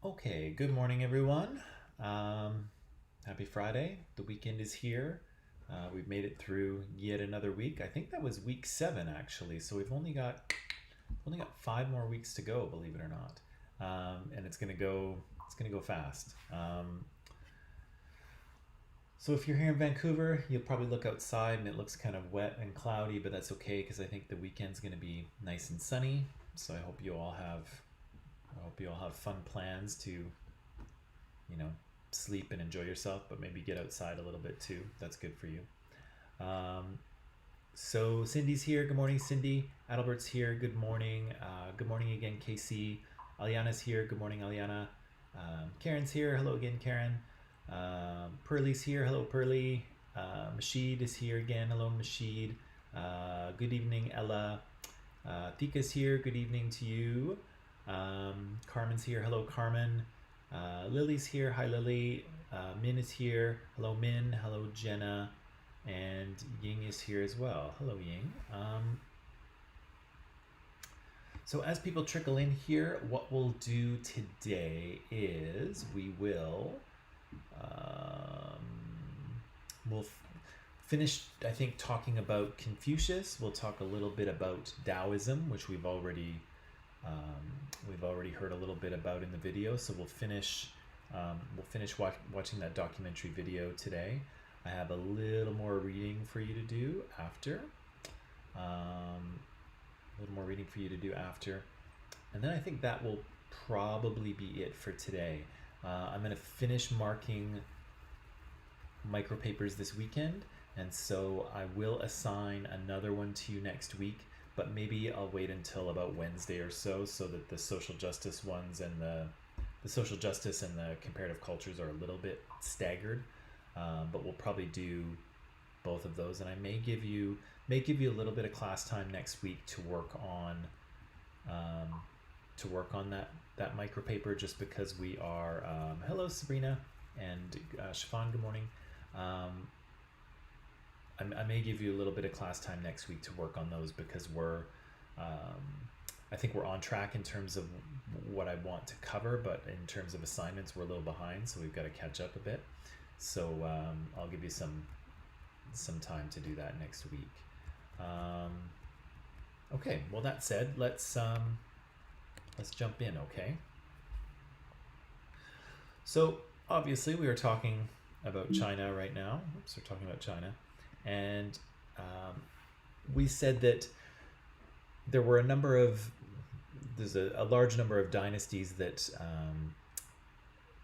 Okay, good morning, everyone. Happy Friday. The weekend is here. We've made it through yet another week. I think that was week 7 actually. So we've only got 5 more weeks to go, believe it or not. And it's gonna go fast. So if you're here in Vancouver, you'll probably look outside and it looks kind of wet and cloudy, but that's okay because I think the weekend's gonna be nice and sunny. So I hope you all have fun plans to you know, sleep and enjoy yourself, but maybe get outside a little bit too. That's good for you. Um, so Cindy's here. Good morning, Cindy. Adalbert's here. Good morning. Good morning again, Casey. Aliana's here. Good morning, Aliana. Karen's here. Hello again, Karen. Pearly's here. Hello, Pearly. Mashid is here again. Hello, Mashid. Good evening, Ella. Thika's here. Good evening to you. Carmen's here. Hello, Carmen. Lily's here. Hi, Lily. Min is here. Hello, Min. Hello, Jenna. And Ying is here as well. Hello, Ying. So as people trickle in here, what we'll do today is um, we'll finish, I think, talking about Confucius. We'll talk a little bit about Taoism, which we've already heard a little bit about in the video. So we'll finish watching that documentary video today. I have a little more reading for you to do after. And then I think that will probably be it for today. I'm going to finish marking micropapers this weekend, and so I will assign another one to you next week, but maybe I'll wait until about Wednesday or so that the social justice ones and the social justice and the comparative cultures are a little bit staggered. But we'll probably do both of those, and I may give you a little bit of class time next week to work on that micropaper, just because we are hello, Sabrina, and Shafan, good morning. I may give you a little bit of class time next week to work on those, because I think we're on track in terms of what I want to cover, but in terms of assignments, we're a little behind, so we've got to catch up a bit. So I'll give you some time to do that next week. Okay, well, that said, let's jump in, okay? So obviously we are talking about China right now. Oops, we're talking about China. And we said that there's a large number of dynasties that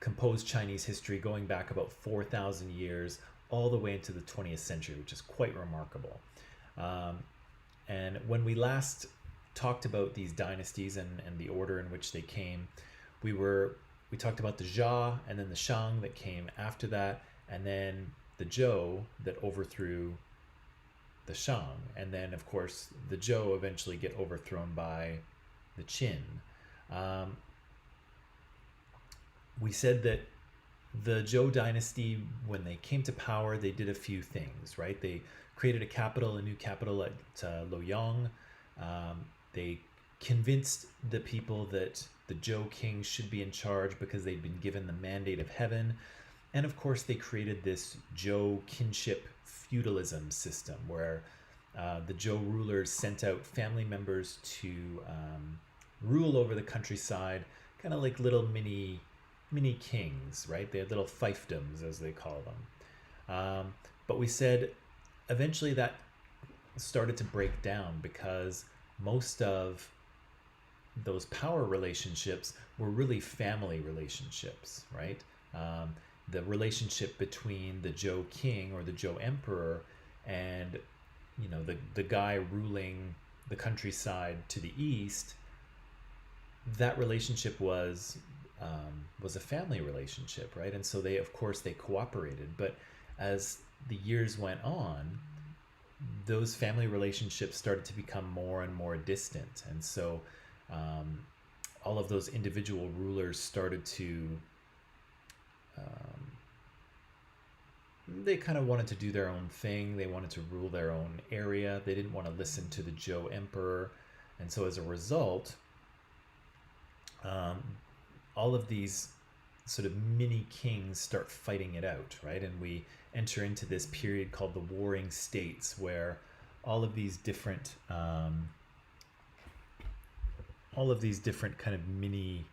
composed Chinese history going back about 4,000 years, all the way into the 20th century, which is quite remarkable. And when we last talked about these dynasties and the order in which they came, we talked about the Jia, and then the Shang that came after that, and then the Zhou that overthrew the Shang, and then of course the Zhou eventually get overthrown by the Qin. We said that the Joe Dynasty, when they came to power, they did a few things, right? They created a new capital at Luoyang. They convinced the people that the Zhou king should be in charge because they'd been given the mandate of heaven. And of course, they created this Zhou kinship feudalism system where the Zhou rulers sent out family members to rule over the countryside, kind of like little mini kings, right? They had little fiefdoms, as they call them. But we said eventually that started to break down because most of those power relationships were really family relationships, right? The relationship between the Zhou king or the Zhou emperor and the guy ruling the countryside to the east, that relationship was a family relationship, right? And so they cooperated, but as the years went on, those family relationships started to become more and more distant, and so all of those individual rulers started to they kind of wanted to do their own thing. They wanted to rule their own area. They didn't want to listen to the Zhou emperor, and so as a result, all of these sort of mini kings start fighting it out, right? And we enter into this period called the Warring States, where all of these different kind of mini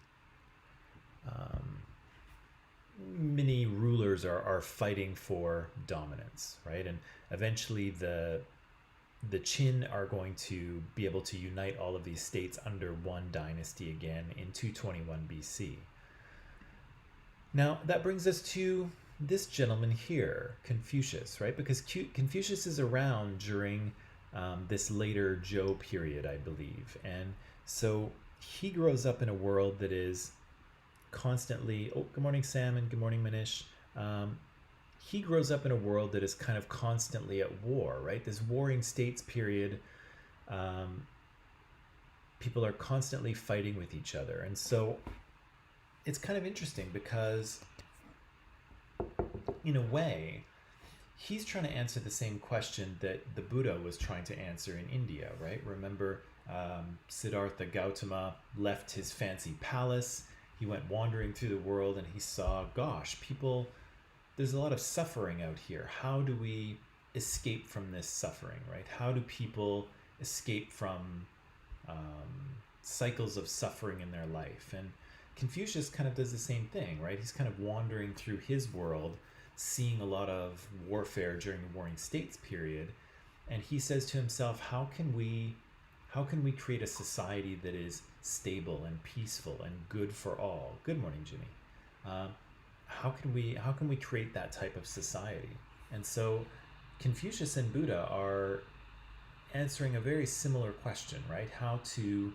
rulers are fighting for dominance, right? And eventually the Qin are going to be able to unite all of these states under one dynasty again in 221 BC. Now that brings us to this gentleman here, Confucius, right? Because Confucius is around during this later Zhou period, I believe. And so he grows up in a world that is constantly, oh, good morning, Sam, and good morning, Manish. He grows up in a world that is kind of constantly at war, right? This warring states period, people are constantly fighting with each other. And so it's kind of interesting because in a way, he's trying to answer the same question that the Buddha was trying to answer in India, right? Remember, Siddhartha Gautama left his fancy palace. He went wandering through the world and he saw, gosh, people, there's a lot of suffering out here. How do we escape from this suffering, right? How do people escape from cycles of suffering in their life? And Confucius kind of does the same thing, right? He's kind of wandering through his world, seeing a lot of warfare during the Warring States period. And he says to himself, how can we create a society that is stable and peaceful and good for all? Good morning, Jimmy. How can we create that type of society? And so Confucius and Buddha are answering a very similar question, right? How to,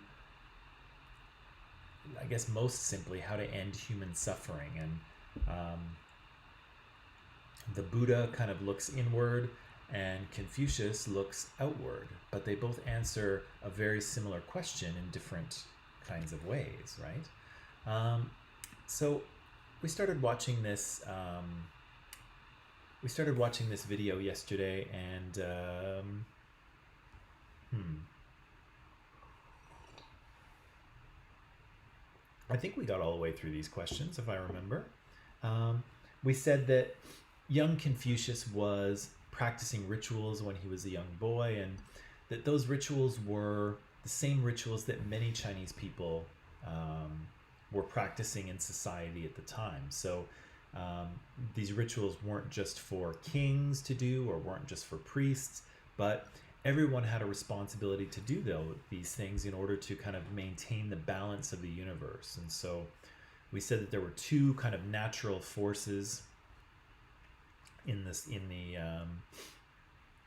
I guess most simply, how to end human suffering. And the Buddha kind of looks inward and Confucius looks outward, but they both answer a very similar question in different kinds of ways, right? So we started watching this. We started watching this video yesterday, and I think we got all the way through these questions, if I remember. We said that young Confucius was practicing rituals when he was a young boy, and that those rituals were the same rituals that many Chinese people were practicing in society at the time. So these rituals weren't just for kings to do or weren't just for priests, but everyone had a responsibility to do these things in order to kind of maintain the balance of the universe. And so we said that there were two kind of natural forces in the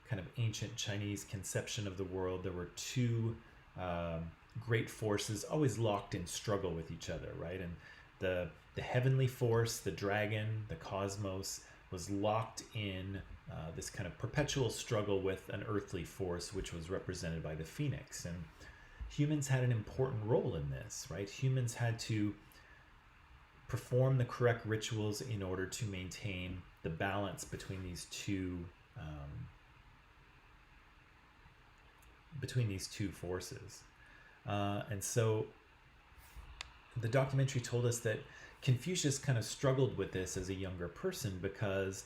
kind of ancient Chinese conception of the world. There were two great forces always locked in struggle with each other, right? And the heavenly force, the dragon, the cosmos, was locked in this kind of perpetual struggle with an earthly force, which was represented by the phoenix. And humans had an important role in this, right? Humans had to perform the correct rituals in order to maintain the balance between these two forces. And so the documentary told us that Confucius kind of struggled with this as a younger person because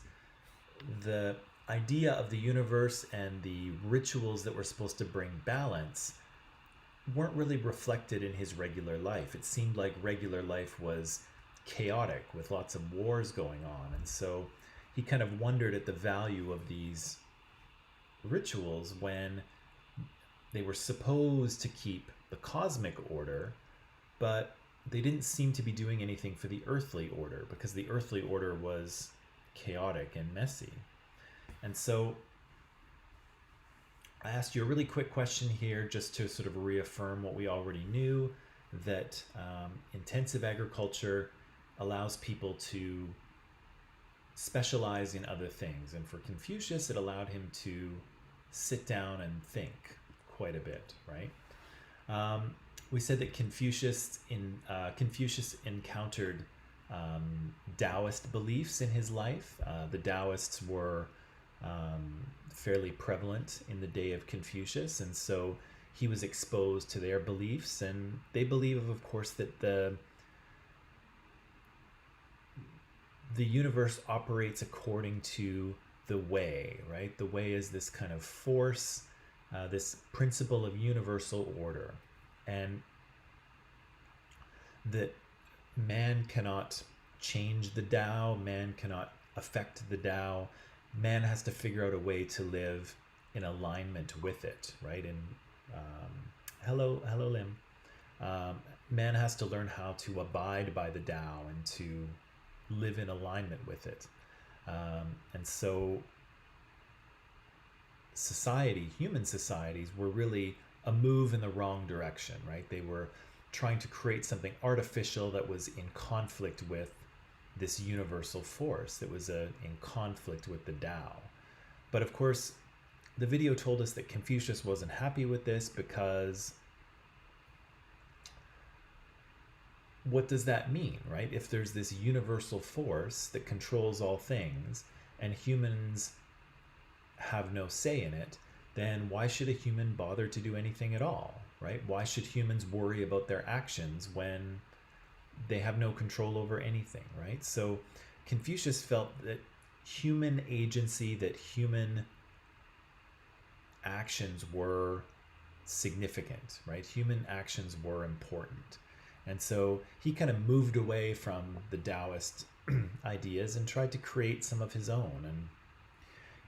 the idea of the universe and the rituals that were supposed to bring balance weren't really reflected in his regular life. It seemed like regular life was chaotic with lots of wars going on. And so he kind of wondered at the value of these rituals when they were supposed to keep the cosmic order, but they didn't seem to be doing anything for the earthly order because the earthly order was chaotic and messy. And so I asked you a really quick question here just to sort of reaffirm what we already knew, that intensive agriculture allows people to specialize in other things. And for Confucius, it allowed him to sit down and think quite a bit, right? We said that Confucius encountered Taoist beliefs in his life. The Taoists were fairly prevalent in the day of Confucius, and so he was exposed to their beliefs. And they believe, of course, that the universe operates according to the way, right? The way is this kind of force, this principle of universal order, and that man cannot change the Tao, man cannot affect the Tao. Man has to figure out a way to live in alignment with it, right? And hello, Lim. Man has to learn how to abide by the Tao and to live in alignment with it. And so human societies were really a move in the wrong direction, right? They were trying to create something artificial that was in conflict with this universal force, that was in conflict with the Tao. But of course, the video told us that Confucius wasn't happy with this, because what does that mean, right? If there's this universal force that controls all things and humans have no say in it, then why should a human bother to do anything at all, right? Why should humans worry about their actions when they have no control over anything, right? So Confucius felt that human agency, that human actions were significant, right? Human actions were important. And so he kind of moved away from the Taoist ideas and tried to create some of his own. And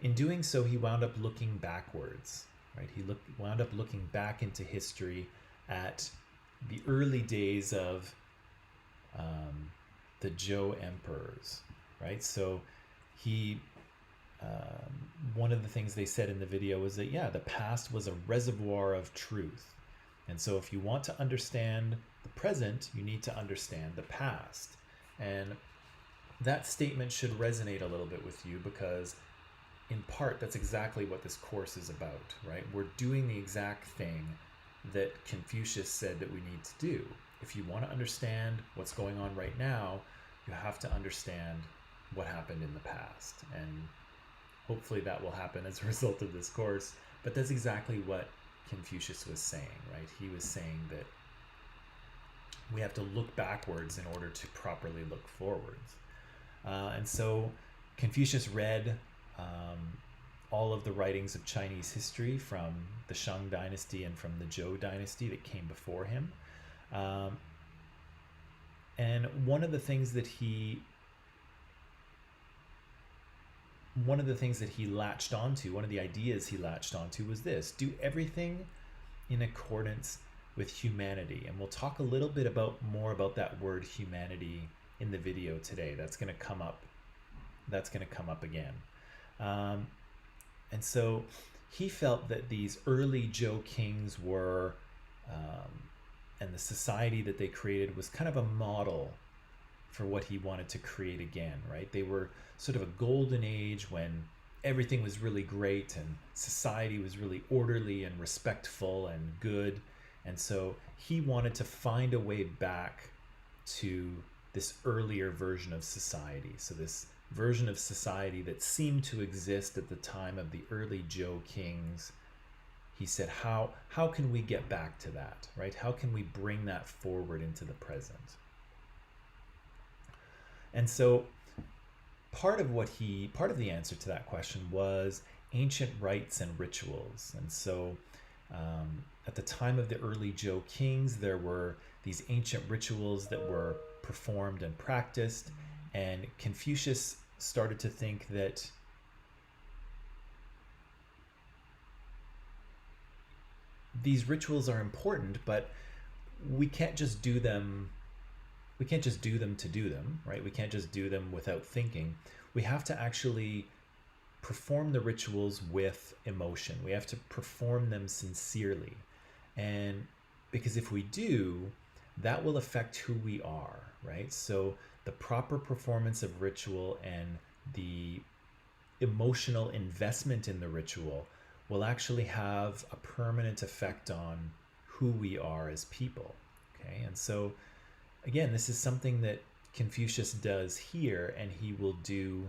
in doing so, he wound up looking backwards, right? He wound up looking back into history at the early days of the Zhou emperors, right? So he, one of the things they said in the video was that, yeah, the past was a reservoir of truth. And so if you want to understand the present, you need to understand the past. And that statement should resonate a little bit with you, because in part, that's exactly what this course is about, right? We're doing the exact thing that Confucius said that we need to do. If you want to understand what's going on right now, you have to understand what happened in the past. And hopefully that will happen as a result of this course. But that's exactly what Confucius was saying, right? He was saying that we have to look backwards in order to properly look forwards. And so Confucius read all of the writings of Chinese history from the Shang Dynasty and from the Joe Dynasty that came before him. And one of the things that he latched onto, one of the ideas he latched onto was this: do everything in accordance with humanity. And we'll talk a little bit more about that word humanity in the video today. That's going to come up again. And so he felt that these early Zhou kings were, and the society that they created was kind of a model for what he wanted to create again, right? They were sort of a golden age when everything was really great and society was really orderly and respectful and good. And so he wanted to find a way back to this earlier version of society. So this version of society that seemed to exist at the time of the early Zhou kings. He said, how can we get back to that, right? How can we bring that forward into the present? And so part of the answer to that question was ancient rites and rituals. And so at the time of the early Zhou kings, there were these ancient rituals that were performed and practiced. And Confucius started to think that these rituals are important, but we can't just do them. We can't just do them to do them, right? We can't just do them without thinking. We have to actually perform the rituals with emotion. We have to perform them sincerely. And because if we do, that will affect who we are, right? So the proper performance of ritual and the emotional investment in the ritual will actually have a permanent effect on who we are as people, okay? And so again, this is something that Confucius does here, and he will do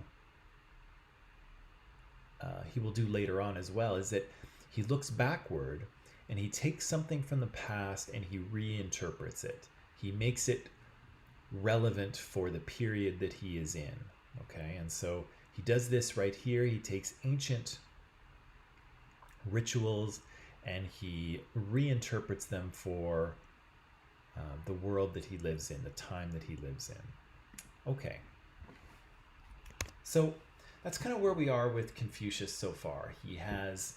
later on as well, is that he looks backward and he takes something from the past and he reinterprets it. He makes it relevant for the period that he is in. Okay, and so he does this right here. He takes ancient rituals and he reinterprets them for the world that he lives in, the time that he lives in. Okay, so that's kind of where we are with Confucius so far. He has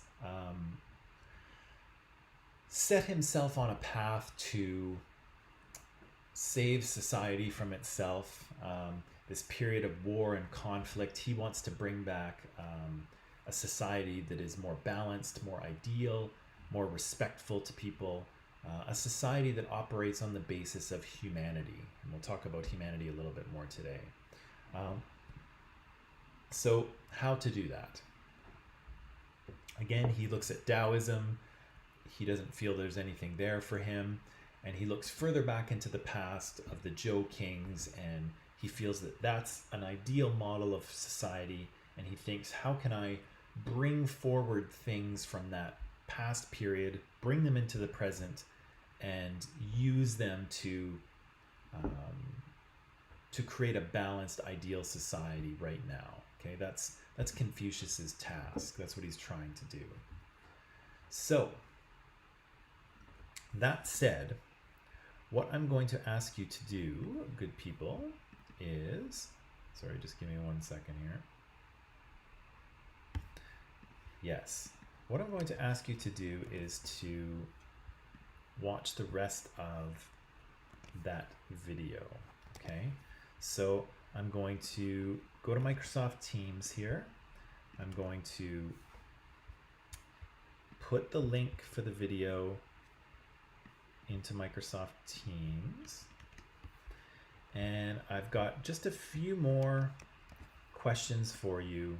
set himself on a path to save society from itself. This period of war and conflict, he wants to bring back a society that is more balanced, more ideal, more respectful to people, a society that operates on the basis of humanity. And we'll talk about humanity a little bit more today. So, how to do that? Again, he looks at Taoism. He doesn't feel there's anything there for him. And he looks further back into the past of the Zhou kings, and he feels that that's an ideal model of society. And he thinks, how can I bring forward things from that past period, bring them into the present, and use them to create a balanced, ideal society right now. Okay, that's Confucius's task. That's what he's trying to do. So, that said, what I'm going to ask you to do, good people, is... Sorry, just give me 1 second here. Yes. What I'm going to ask you to do is to watch the rest of that video, okay? So I'm going to go to Microsoft Teams here. I'm going to put the link for the video into Microsoft Teams. And I've got just a few more questions for you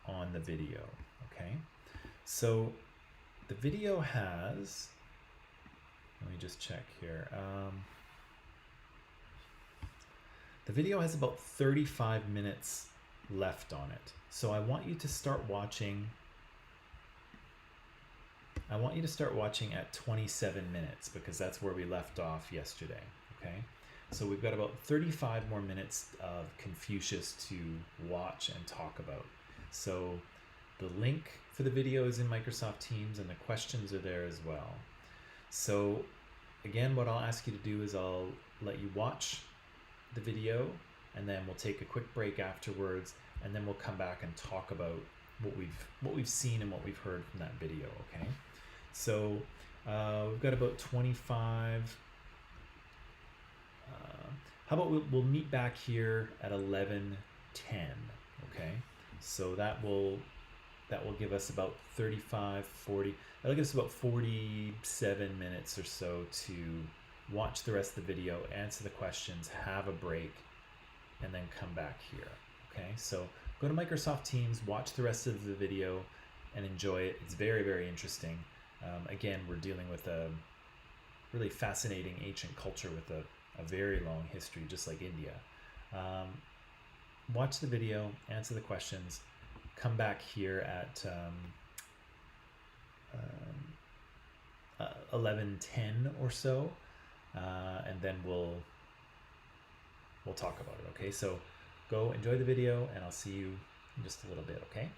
on the video, okay? So the video has, let me just check here. The video has about 35 minutes left on it. So I want you to start watching. I want you to start watching at 27 minutes because that's where we left off yesterday, okay? So we've got about 35 more minutes of Confucius to watch and talk about. So the link for the video is in Microsoft Teams and the questions are there as well. So again, what I'll ask you to do is I'll let you watch the video and then we'll take a quick break afterwards and then we'll come back and talk about what we've seen and what we've heard from that video, okay? So we've got about 25. How about we'll meet back here at 11:10, okay? So that will give us about 35, 40. That'll give us about 47 minutes or so to watch the rest of the video, answer the questions, have a break, and then come back here, okay? So go to Microsoft Teams, watch the rest of the video, and enjoy it. It's very, very interesting. Again, we're dealing with a really fascinating ancient culture with a very long history, just like India. Watch the video, answer the questions, come back here at 11:10 or so, and then we'll talk about it, okay? So go enjoy the video, and I'll see you in just a little bit, okay?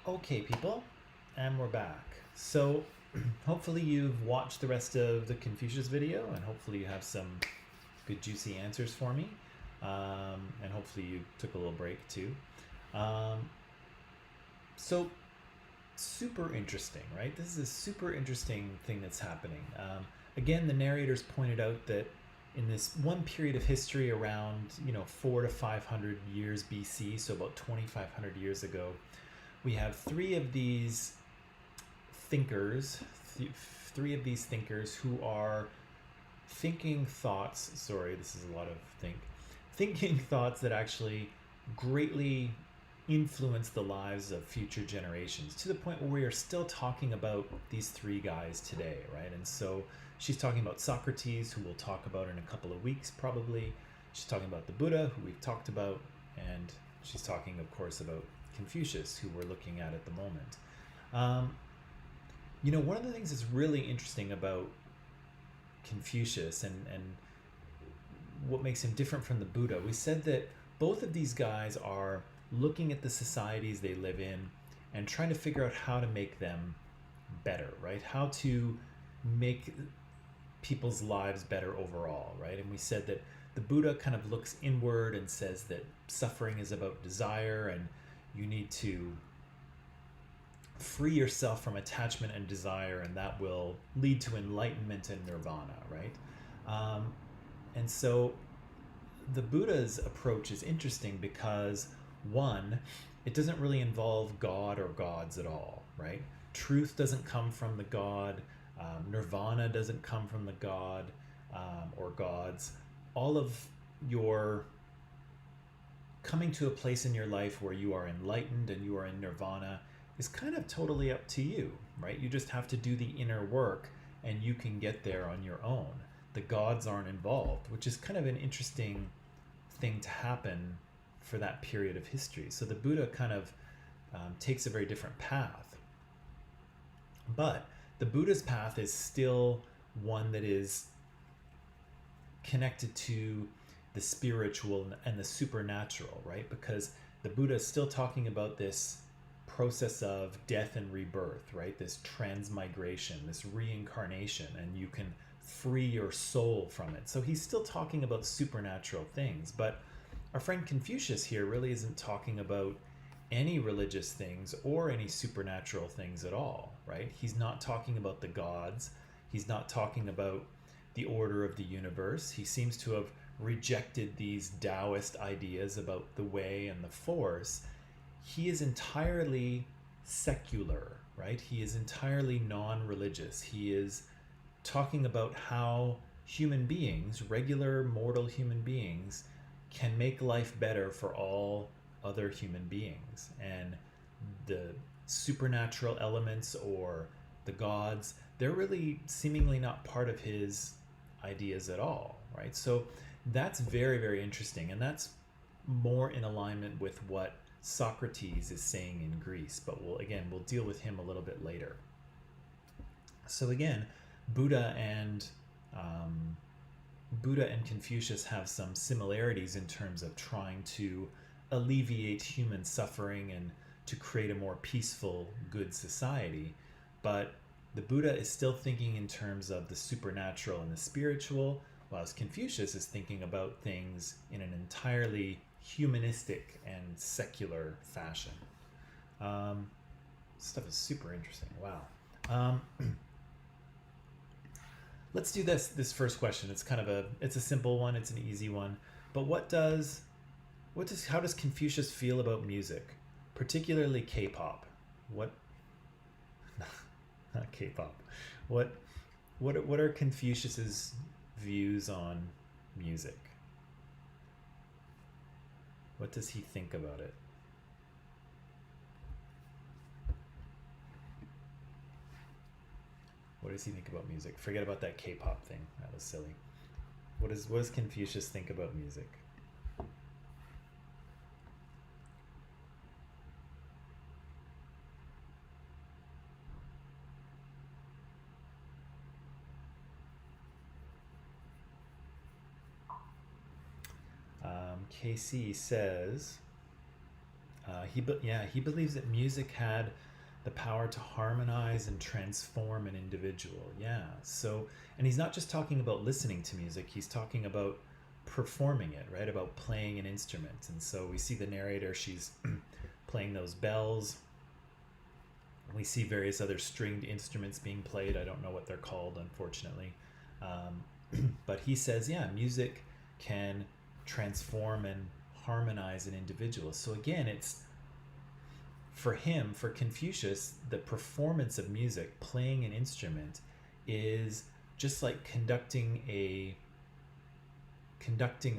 Okay, people, and we're back. So, hopefully, you've watched the rest of the Confucius video, and hopefully, you have some good, juicy answers for me. And hopefully, you took a little break too. Um, so, super interesting, right? This is a super interesting thing that's happening. Again, the narrators pointed out that in this one period of history around 4 to 500 years BC, so about 2,500 years ago, we have thinkers, three of these thinkers who are thinking thoughts. Sorry, this is a lot of thinking thoughts that actually greatly influence the lives of future generations to the point where we are still talking about these three guys today, right? And so she's talking about Socrates, who we'll talk about in a couple of weeks probably. She's talking about the Buddha, who we've talked about, and she's talking, of course, about Confucius, who we're looking at the moment. One of the things that's really interesting about Confucius and what makes him different from the Buddha, we said that both of these guys are looking at the societies they live in and trying to figure out how to make them better, right? How to make people's lives better overall, right? And we said that the Buddha kind of looks inward and says that suffering is about desire and you need to free yourself from attachment and desire, and that will lead to enlightenment and nirvana, right? And so the Buddha's approach is interesting because, one, it doesn't really involve God or gods at all, right? Truth doesn't come from the God. Nirvana doesn't come from the God or gods. All of your coming to a place in your life where you are enlightened and you are in nirvana is kind of totally up to you, right? You just have to do the inner work and you can get there on your own. The gods aren't involved, which is kind of an interesting thing to happen for that period of history. So the Buddha kind of takes a very different path. But the Buddha's path is still one that is connected to the spiritual and the supernatural, right? Because the Buddha is still talking about this process of death and rebirth, right? This transmigration, this reincarnation, and you can free your soul from it. So he's still talking about supernatural things, but our friend Confucius here really isn't talking about any religious things or any supernatural things at all, right? He's not talking about the gods. He's not talking about the order of the universe. He seems to have rejected these Taoist ideas about the way and the force. He is entirely secular, right? He is entirely non-religious. He is talking about how human beings, regular mortal human beings, can make life better for all other human beings. And the supernatural elements or the gods, they're really seemingly not part of his ideas at all, right? So that's very, very interesting. And that's more in alignment with what Socrates is saying in Greece. But we'll deal with him a little bit later. So again, Buddha and Confucius have some similarities in terms of trying to alleviate human suffering and to create a more peaceful, good society. But the Buddha is still thinking in terms of the supernatural and the spiritual, whilst Confucius is thinking about things in an entirely humanistic and secular fashion. Stuff is super interesting. Wow. Let's do this first question. It's a simple one. It's an easy one. But how does Confucius feel about music, particularly K-pop? Not K-pop. What are Confucius's views on music? What does he think about it? What does he think about music? Forget about that K-pop thing. That was silly. What does Confucius think about music? KC says, He believes that music had the power to harmonize and transform an individual. Yeah. So, and he's not just talking about listening to music, he's talking about performing it, right? About playing an instrument. And so we see the narrator, she's playing those bells. We see various other stringed instruments being played. I don't know what they're called, unfortunately. But he says, yeah, music can transform and harmonize an individual. So again, it's for him, for Confucius, the performance of music, playing an instrument, is just like conducting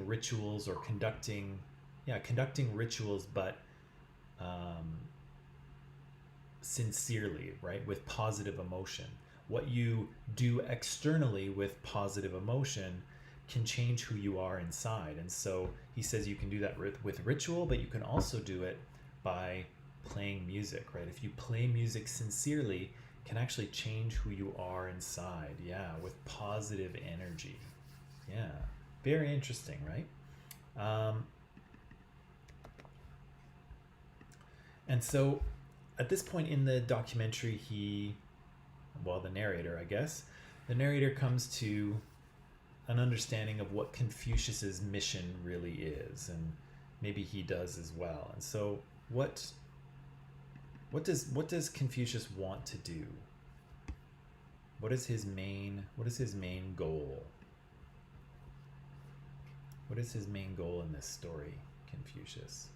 rituals or conducting rituals, but sincerely, right? With positive emotion. What you do externally with positive emotion can change who you are inside. And so he says you can do that with ritual, but you can also do it by playing music, right? If you play music sincerely, it can actually change who you are inside. Yeah, with positive energy. Yeah, very interesting, right? And so at this point in the documentary, the narrator, I guess, the narrator comes to an understanding of what Confucius's mission really is, and maybe he does as well. And so, what does Confucius want to do? What is his main goal? What is his main goal in this story, Confucius?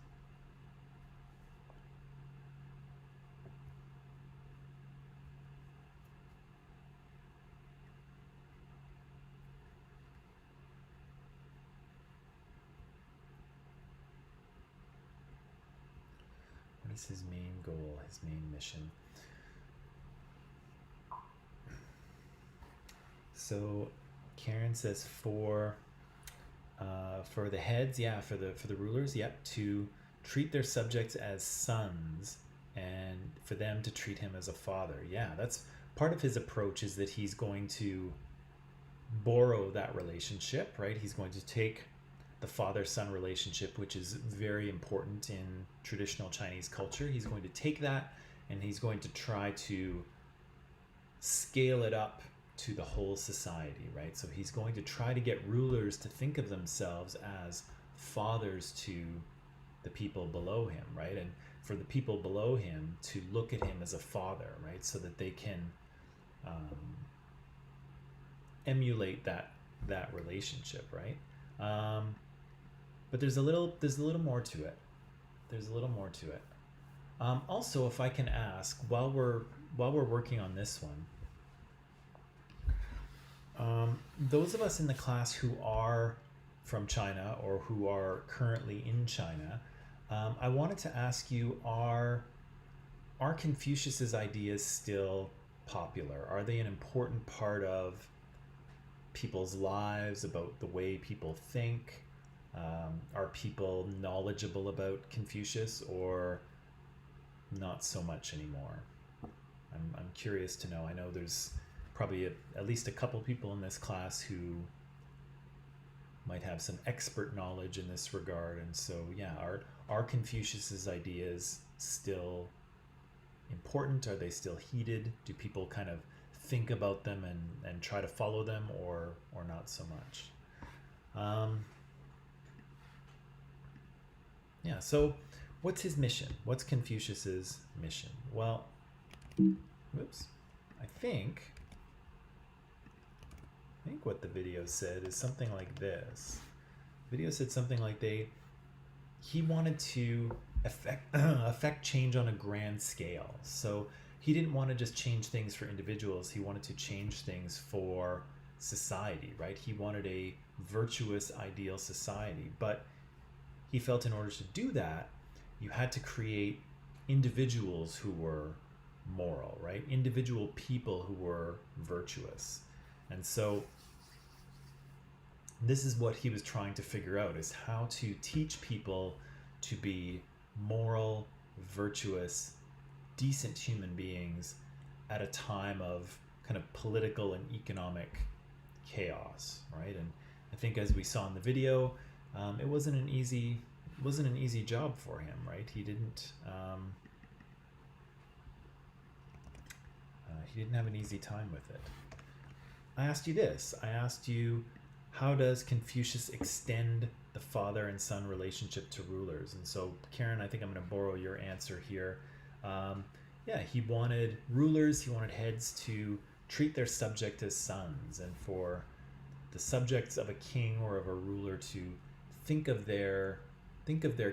What is his main goal, his main mission? So Karen says for the heads, yeah, for the rulers, yep, to treat their subjects as sons, and for them to treat him as a father. Yeah, that's part of his approach, is that he's going to borrow that relationship, right? He's going to take the father-son relationship, which is very important in traditional Chinese culture. He's going to take that and he's going to try to scale it up to the whole society, right? So he's going to try to get rulers to think of themselves as fathers to the people below him, right? And for the people below him to look at him as a father, right? So that they can emulate that relationship, right? But there's a little more to it. There's a little more to it. Also, if I can ask, while we're working on this one, those of us in the class who are from China or who are currently in China, I wanted to ask you: Are Confucius's ideas still popular? Are they an important part of people's lives, about the way people think? Are people knowledgeable about Confucius, or not so much anymore? I'm curious to know. I know there's probably at least a couple people in this class who might have some expert knowledge in this regard. And so, yeah, are Confucius's ideas still important? Are they still heeded? Do people kind of think about them and try to follow them, or not so much? Yeah, so what's his mission? What's Confucius's mission? Well, I think what the video said is something like this. The video said something like he wanted to affect change on a grand scale. So he didn't want to just change things for individuals. He wanted to change things for society, right? He wanted a virtuous, ideal society. But he felt in order to do that, you had to create individuals who were moral, right? Individual people who were virtuous. And so this is what he was trying to figure out, is how to teach people to be moral, virtuous, decent human beings at a time of kind of political and economic chaos, right? And I think, as we saw in the video, it wasn't an easy wasn't an easy job for him, right? He didn't have an easy time with it. I asked you this. I asked you, how does Confucius extend the father and son relationship to rulers? And so, Karen, I think I'm going to borrow your answer here. Yeah, he wanted rulers, he wanted heads to treat their subject as sons, and for the subjects of a king or of a ruler to think of their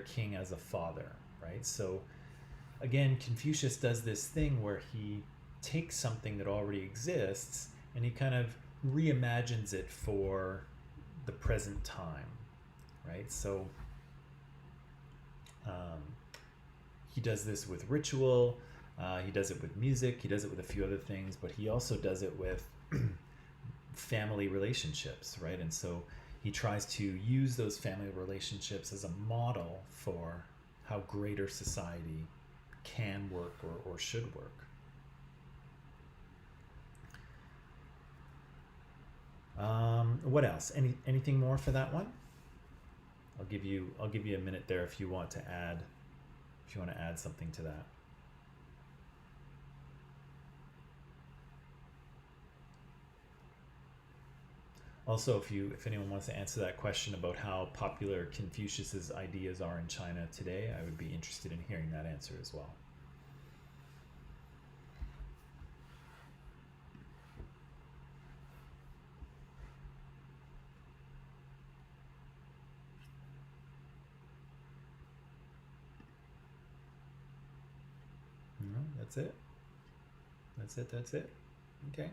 king as a father, right? So again, Confucius does this thing where he takes something that already exists and he kind of reimagines it for the present time, right? So he does this with ritual, he does it with music, he does it with a few other things, but he also does it with family relationships, right? And so he tries to use those family relationships as a model for how greater society can work or should work. What else? Anything more for that one? I'll give you a minute there if you want to add something to that. Also, if anyone wants to answer that question about how popular Confucius's ideas are in China today, I would be interested in hearing that answer as well. No, that's it. That's it. Okay.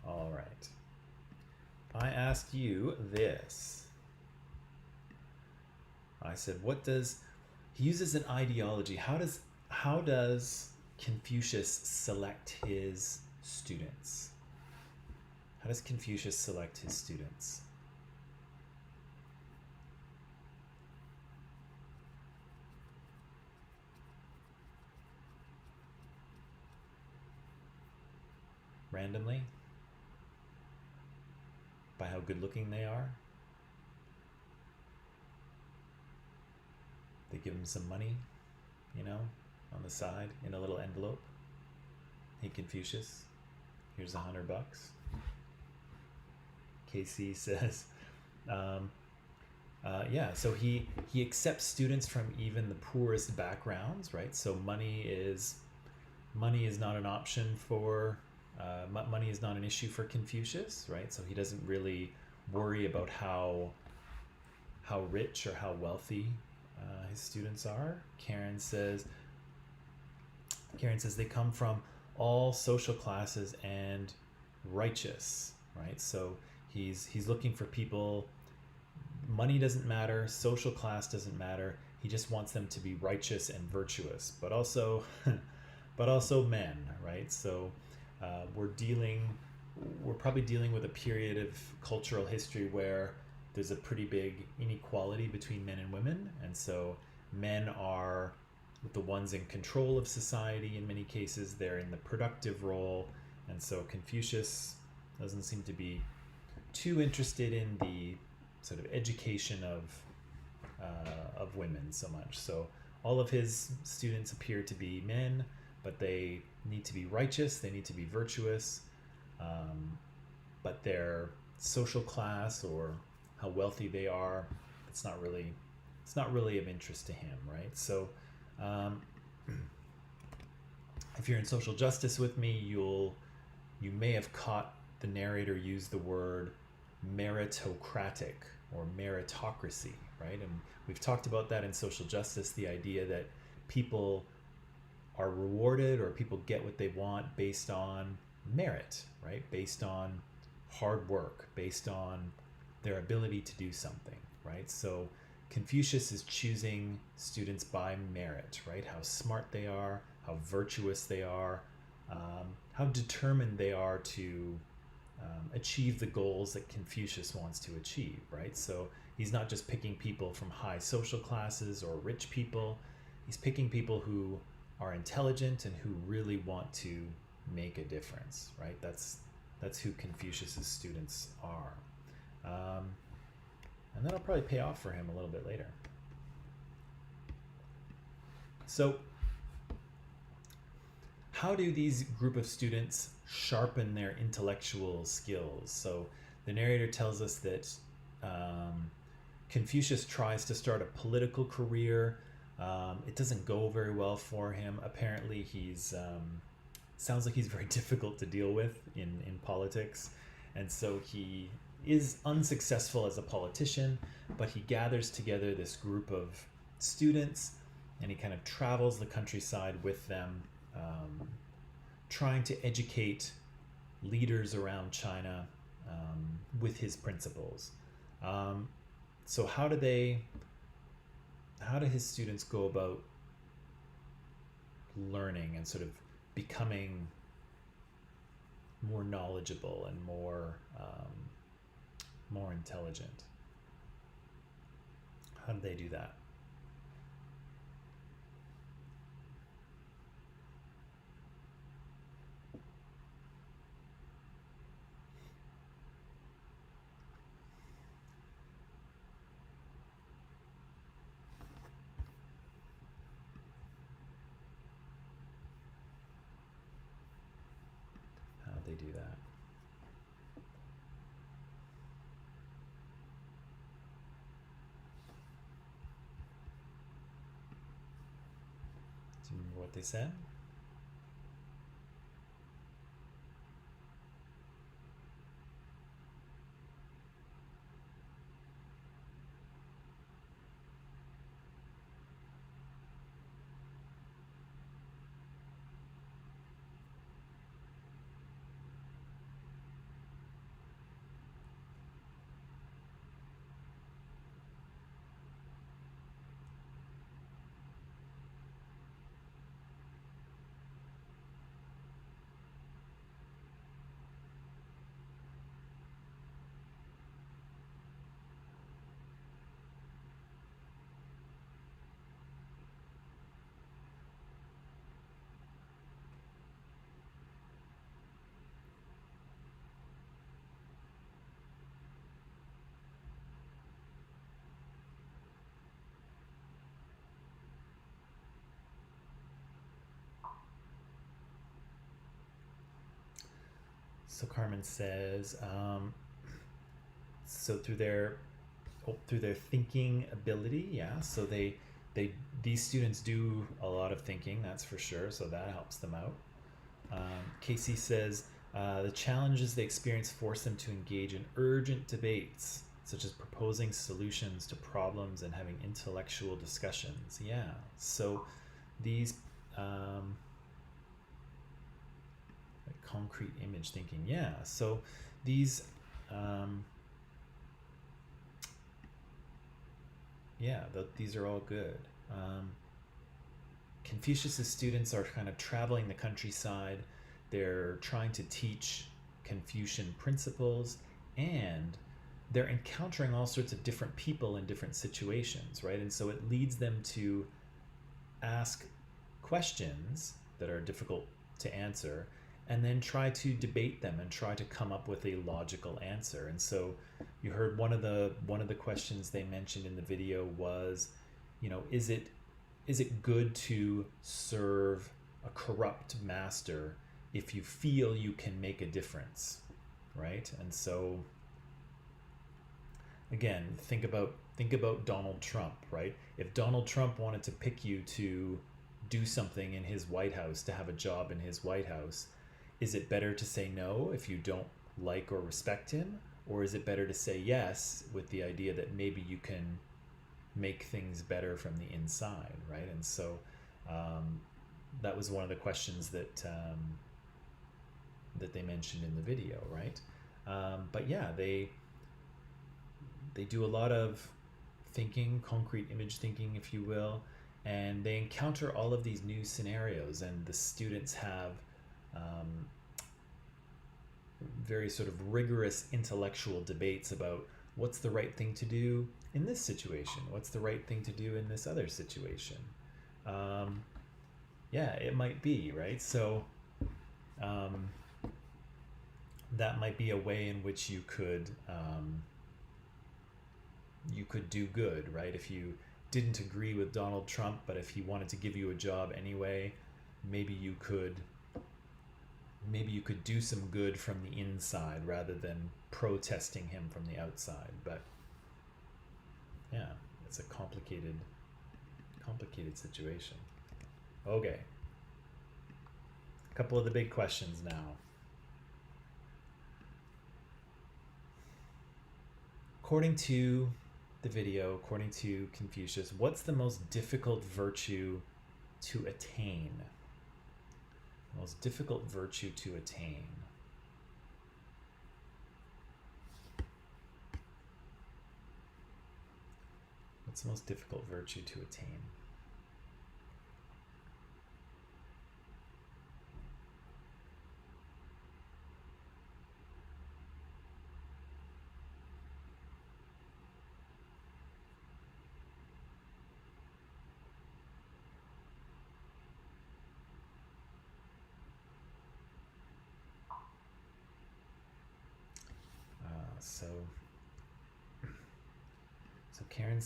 All right. I asked you this. I said, he uses an ideology. How does Confucius select his students? How does Confucius select his students? Randomly? By how good looking they are? They give him some money, on the side in a little envelope. Hey, Confucius, here's $100. KC says, yeah, so he accepts students from even the poorest backgrounds, right? So money is not an option for money is not an issue for Confucius, right? So he doesn't really worry about how rich or how wealthy his students are. Karen says they come from all social classes and righteous, right? So he's looking for people. Money doesn't matter, social class doesn't matter. He just wants them to be righteous and virtuous, but also men, right? So we're probably dealing with a period of cultural history where there's a pretty big inequality between men and women, and so men are the ones in control of society in many cases. They're in the productive role, and so Confucius doesn't seem to be too interested in the sort of education of women so much. So all of his students appear to be men, but they need to be righteous, they need to be virtuous, but their social class or how wealthy they are, it's not really of interest to him, right? So if you're in social justice with me, you may have caught the narrator use the word meritocratic or meritocracy, right? And we've talked about that in social justice, the idea that people are rewarded or people get what they want based on merit, right? Based on hard work, based on their ability to do something, right? So Confucius is choosing students by merit, right? How smart they are, how virtuous they are, how determined they are to achieve the goals that Confucius wants to achieve, right? So he's not just picking people from high social classes or rich people. He's picking people who are intelligent and who really want to make a difference, right? That's who Confucius's students are. And that'll probably pay off for him a little bit later. So how do these group of students sharpen their intellectual skills? So the narrator tells us that Confucius tries to start a political career. It doesn't go very well for him. Apparently, he's sounds like he's very difficult to deal with in politics, and so he is unsuccessful as a politician. But he gathers together this group of students, and he kind of travels the countryside with them, trying to educate leaders around China with his principles. So how do his students go about learning and sort of becoming more knowledgeable and more intelligent? How do they do that? How do they do that? Do you remember what they said? So Carmen says, so through their thinking ability, yeah. So these students do a lot of thinking, that's for sure. So that helps them out. Casey says the challenges they experience force them to engage in urgent debates, such as proposing solutions to problems and having intellectual discussions. Yeah. So these concrete image thinking. Yeah. So these these are all good. Confucius's students are kind of traveling the countryside. They're trying to teach Confucian principles, and they're encountering all sorts of different people in different situations, right? And so it leads them to ask questions that are difficult to answer, and then try to debate them and try to come up with a logical answer. And so you heard one of the questions they mentioned in the video was, is it good to serve a corrupt master if you feel you can make a difference, right? And so again, think about Donald Trump, right? If Donald Trump wanted to pick you to do something in his White House, to have a job in his White House, is it better to say no if you don't like or respect him? Or is it better to say yes with the idea that maybe you can make things better from the inside, right? And so that was one of the questions that they mentioned in the video, right? But yeah, they do a lot of thinking, concrete image thinking, if you will, and they encounter all of these new scenarios, and the students have very sort of rigorous intellectual debates about what's the right thing to do in this situation, what's the right thing to do in this other situation. Yeah, it might be, right? So that might be a way in which you could you could do good, right? If you didn't agree with Donald Trump, but if he wanted to give you a job anyway, maybe you could do some good from the inside rather than protesting him from the outside. But yeah, it's a complicated situation. Okay. A couple of the big questions now. According to the video, according to Confucius, what's the most difficult virtue to attain? The most difficult virtue to attain. What's the most difficult virtue to attain? So Karen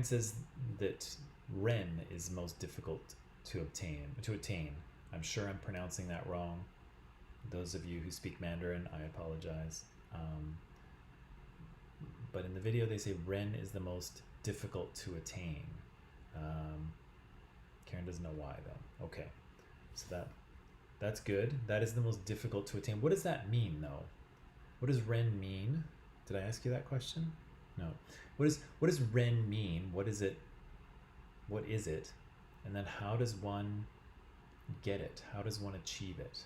says that Ren is most difficult to attain. I'm sure I'm pronouncing that wrong. Those of you who speak Mandarin, I apologize. But in the video they say Ren is the most difficult to attain. Karen doesn't know why though. Okay, so that's good. That is the most difficult to attain. What does that mean though? What does Ren mean? Did I ask you that question? No. What does Ren mean? What is it? And then how does one get it? How does one achieve it?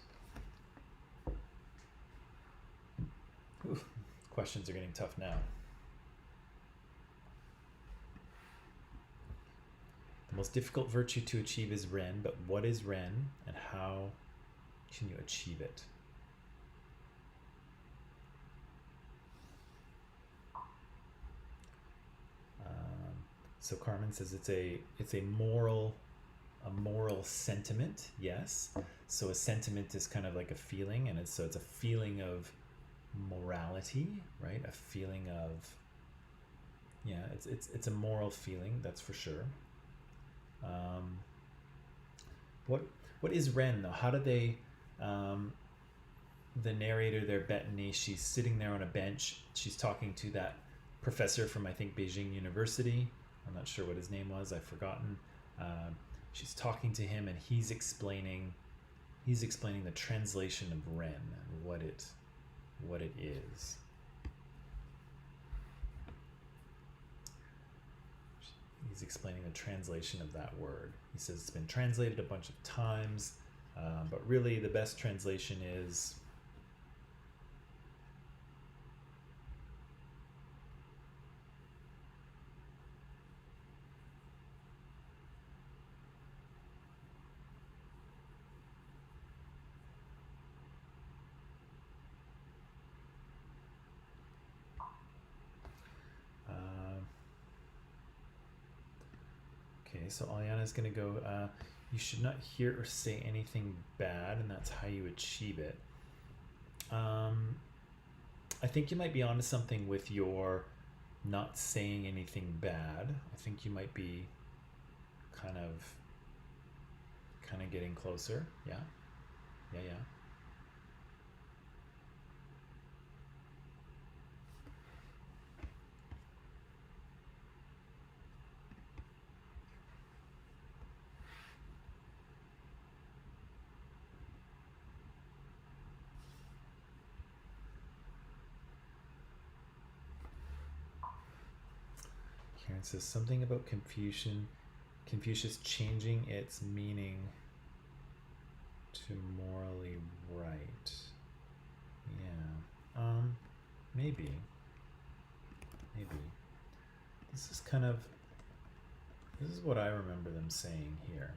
Ooh, questions are getting tough now. The most difficult virtue to achieve is Ren, but what is Ren and how can you achieve it? So Carmen says it's a moral sentiment. Yes. So a sentiment is kind of like a feeling, and it's a feeling of morality, right? A feeling of, yeah, it's a moral feeling, that's for sure. What is Ren though? How do they? The narrator there, Bettany, she's sitting there on a bench. She's talking to that professor from I think Beijing University. I'm not sure what his name was. I've forgotten. She's talking to him, and he's explaining the translation of Ren, what it is. He's explaining the translation of that word. He says it's been translated a bunch of times, but really the best translation is okay, so Aliana's going to go, you should not hear or say anything bad, and that's how you achieve it. I think you might be onto something with your not saying anything bad. I think you might be kind of getting closer. Yeah. Karen says something about Confucius changing its meaning to morally right. Yeah. Maybe. This is what I remember them saying here.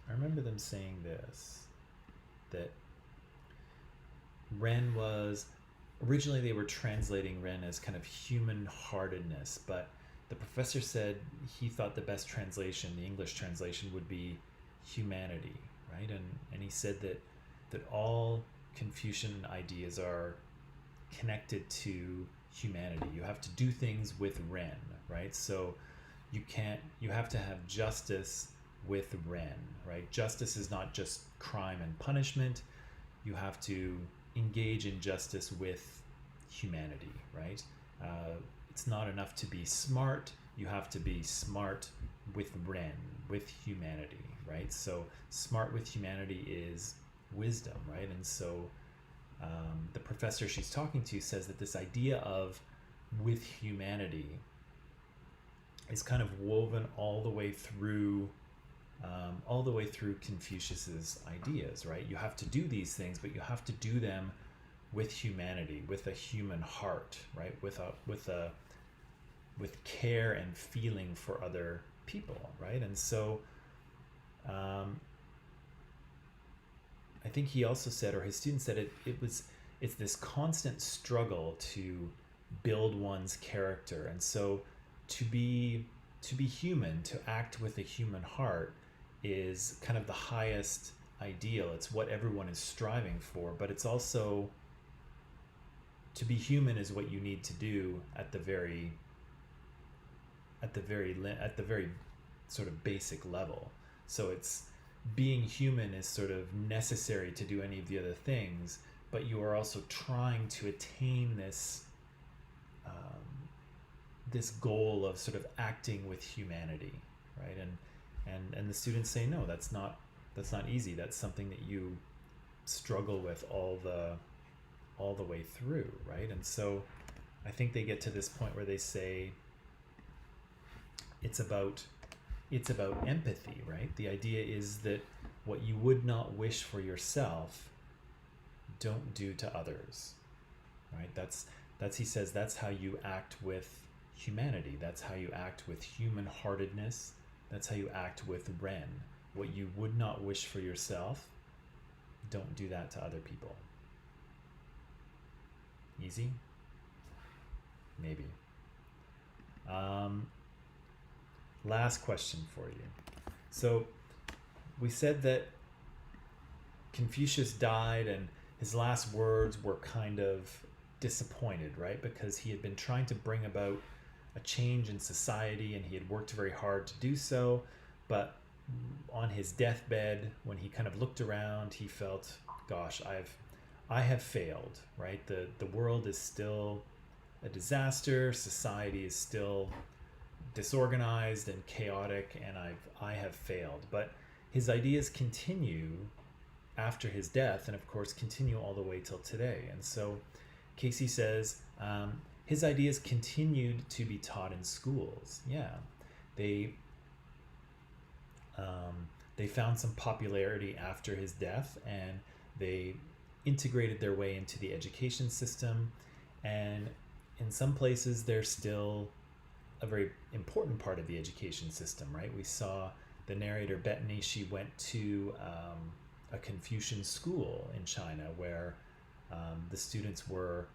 I remember them saying this, that Ren was, originally they were translating Ren as kind of human-heartedness, but the professor said he thought the best translation, the English translation, would be humanity, right? And he said that all Confucian ideas are connected to humanity. You have to do things with Ren, right? So you have to have justice with Ren, right? Justice is not just crime and punishment. You have to engage in justice with humanity, right? It's not enough to be smart. You have to be smart with Ren, with humanity, right? So smart with humanity is wisdom, right? And so the professor she's talking to says that this idea of with humanity is kind of woven all the way through Confucius's ideas, right? You have to do these things, but you have to do them with humanity, with a human heart, right? With care and feeling for other people, right? And so I think he also said, or his students said, it's this constant struggle to build one's character. And so to be human, to act with a human heart, is kind of the highest ideal. It's what everyone is striving for, but it's also, to be human is what you need to do at the very sort of basic level. So it's, being human is sort of necessary to do any of the other things, but you are also trying to attain this this goal of sort of acting with humanity, right? And the students say, no, that's not easy. That's something that you struggle with all the way through, right? And so I think they get to this point where they say it's about empathy, right? The idea is that what you would not wish for yourself, don't do to others, right? That's he says that's how you act with humanity. That's how you act with human-heartedness. That's how you act with Ren. What you would not wish for yourself, don't do that to other people. Easy? Maybe. Last question for you. So we said that Confucius died and his last words were kind of disappointed, right? Because he had been trying to bring about a change in society and he had worked very hard to do so, but on his deathbed, when he kind of looked around, he felt, gosh, I have failed, right? The world is still a disaster, society is still disorganized and chaotic, and I have failed. But his ideas continue after his death, and of course continue all the way till today. And so Casey says his ideas continued to be taught in schools. Yeah, they found some popularity after his death, and they integrated their way into the education system. And in some places, they're still a very important part of the education system, right? We saw the narrator Bethany, she went to a Confucian school in China where the students were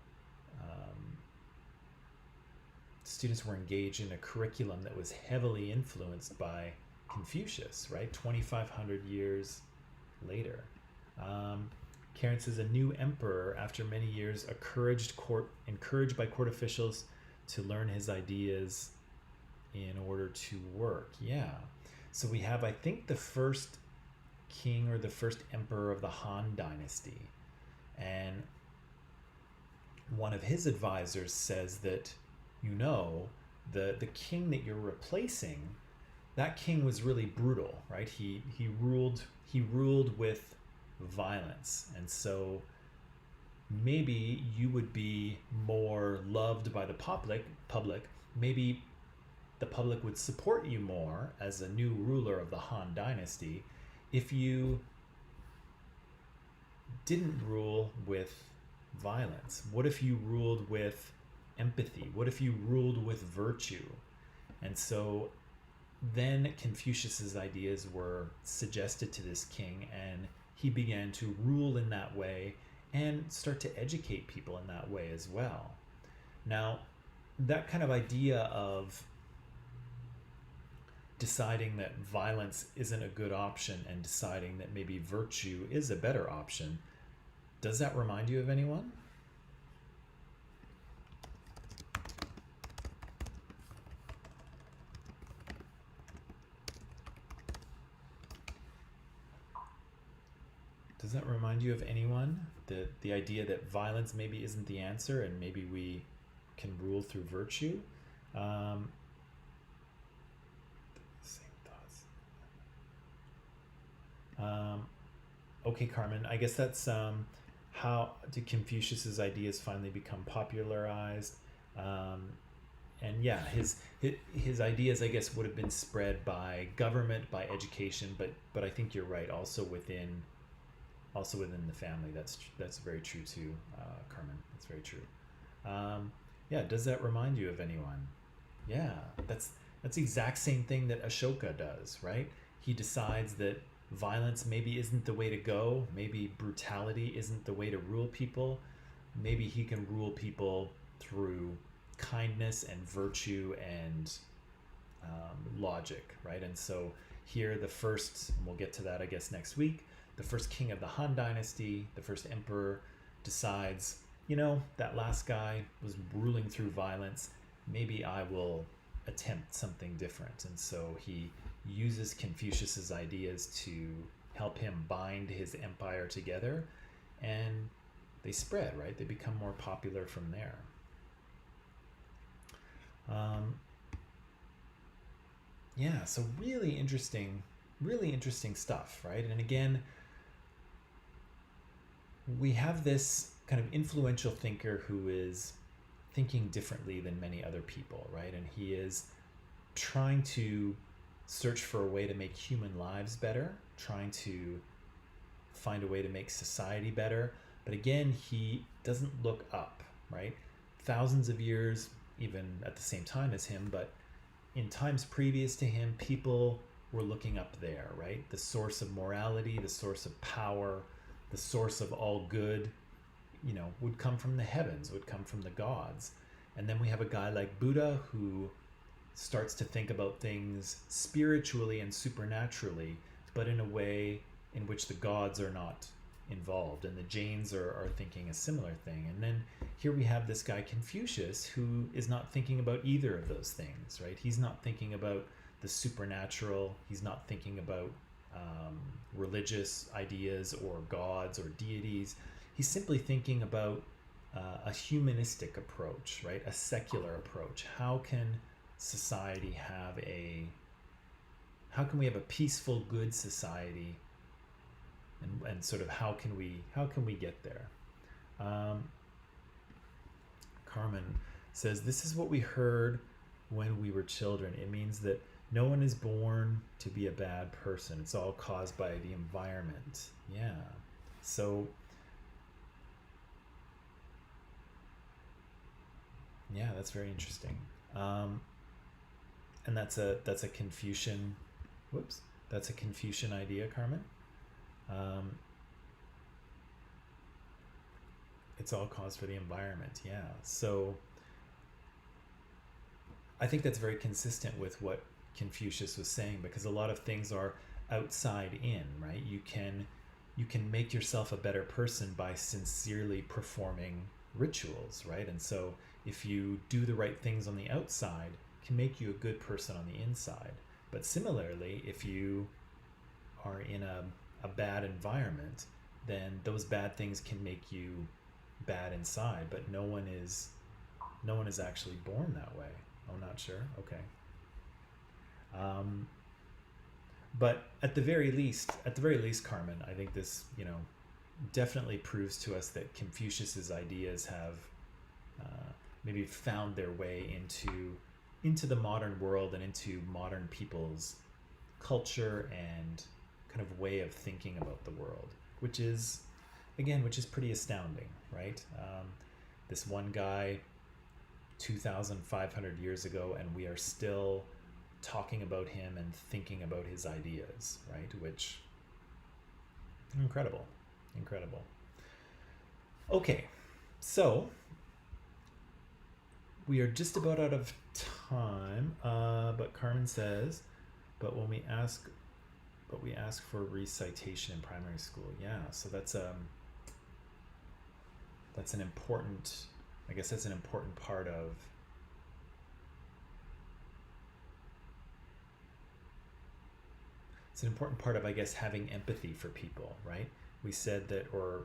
engaged in a curriculum that was heavily influenced by Confucius, right? 2,500 years later. Karen says, a new emperor, after many years, encouraged by court officials to learn his ideas in order to work. Yeah. So we have, I think, the first king or the first emperor of the Han Dynasty. And one of his advisors says that, the king that you're replacing, that king was really brutal, right? He ruled with violence. And so maybe you would be more loved by the public. Maybe the public would support you more as a new ruler of the Han Dynasty if you didn't rule with violence. What if you ruled with empathy? What if you ruled with virtue? And so then Confucius's ideas were suggested to this king, and he began to rule in that way and start to educate people in that way as well. Now, that kind of idea of deciding that violence isn't a good option and deciding that maybe virtue is a better option, does that remind you of anyone? Does that remind you of anyone? The idea that violence maybe isn't the answer, and maybe we can rule through virtue. Um, same thoughts. Okay, Carmen. I guess that's how did Confucius's ideas finally become popularized? Um, and yeah, his ideas, I guess, would have been spread by government, by education, but I think you're right. Also within the family. That's very true too, Carmen. That's very true. Yeah, does that remind you of anyone? Yeah, that's the exact same thing that Ashoka does, right? He decides that violence maybe isn't the way to go. Maybe brutality isn't the way to rule people. Maybe he can rule people through kindness and virtue and logic, right? And so here, the first, and we'll get to that, I guess, next week, the first king of the Han Dynasty, the first emperor, decides, that last guy was ruling through violence. Maybe I will attempt something different. And so he uses Confucius's ideas to help him bind his empire together, and they spread, right? They become more popular from there. Yeah, so really interesting stuff, right? And again, we have this kind of influential thinker who is thinking differently than many other people, right? And he is trying to search for a way to make human lives better, trying to find a way to make society better. But again, he doesn't look up, right? Thousands of years, even at the same time as him, but in times previous to him, people were looking up there, right? The source of morality, the source of power, the source of all good, would come from the heavens, would come from the gods. And then we have a guy like Buddha who starts to think about things spiritually and supernaturally, but in a way in which the gods are not involved. And the Jains are thinking a similar thing. And then here we have this guy Confucius who is not thinking about either of those things, right? He's not thinking about the supernatural. He's not thinking about religious ideas or gods or deities. He's simply thinking about a humanistic approach, right? A secular approach. How can we have a peaceful, good society, and sort of how can we get there? Carmen says, this is what we heard when we were children. It means that no one is born to be a bad person. It's all caused by the environment. Yeah. So yeah, that's very interesting. And that's a Confucian that's a Confucian idea, Carmen. It's all caused for the environment. Yeah. So I think that's very consistent with what Confucius was saying, because a lot of things are outside in, right? You can make yourself a better person by sincerely performing rituals, right? And so if you do the right things on the outside, it can make you a good person on the inside. But similarly, if you are in a bad environment, then those bad things can make you bad inside, but no one is actually born that way. I'm not sure. Okay. But at the very least, Carmen, I think this, definitely proves to us that Confucius's ideas have maybe found their way into the modern world and into modern people's culture and kind of way of thinking about the world, which is pretty astounding, right? This one guy 2,500 years ago, and we are still talking about him and thinking about his ideas, right? Which, incredible. Okay, so we are just about out of time, but Carmen says, but we ask for recitation in primary school. Yeah, so that's an important, I guess that's an important part of I guess, having empathy for people, right? we said that, or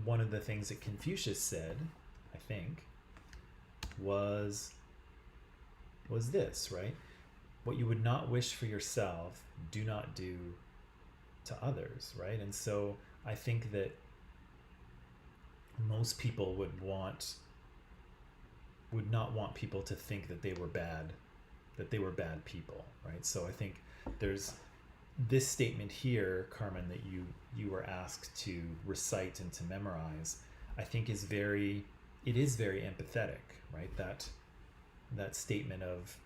one of the things that Confucius said, I think, was this, right? What you would not wish for yourself, do not do to others, right? And so I think that most people would not want people to think that they were bad people, right? So I think there's this statement here, Carmen, that you were asked to recite and to memorize, I think is very empathetic, right? That statement of,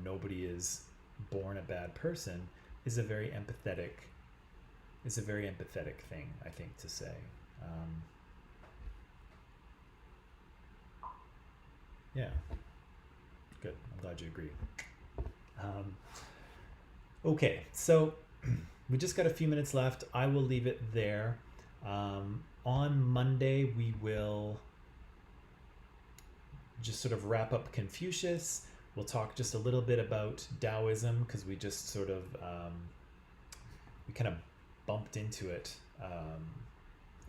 nobody is born a bad person is a very empathetic thing, I think, to say. Yeah, good. I'm glad you agree. Okay, so we just got a few minutes left. I will leave it there. On Monday, we will just sort of wrap up Confucius. We'll talk just a little bit about Taoism, because we just sort of we kind of bumped into it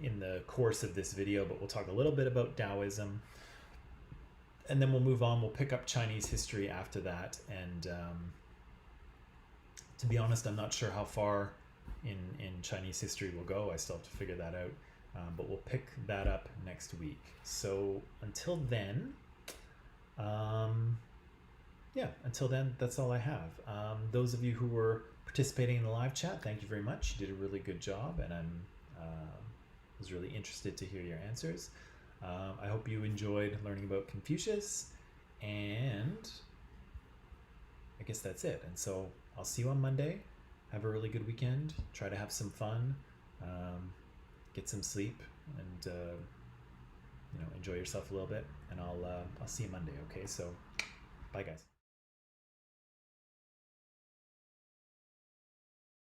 in the course of this video, but we'll talk a little bit about Taoism, and then we'll move on. We'll pick up Chinese history after that, and to be honest, I'm not sure how far in Chinese history we'll go. I still have to figure that out, but we'll pick that up next week. So until then, that's all I have. Those of you who were participating in the live chat, thank you very much. You did a really good job, and I'm was really interested to hear your answers. I hope you enjoyed learning about Confucius, and I guess that's it. And so I'll see you on Monday. Have a really good weekend. Try to have some fun, get some sleep, and enjoy yourself a little bit. And I'll see you Monday. Okay, so bye, guys.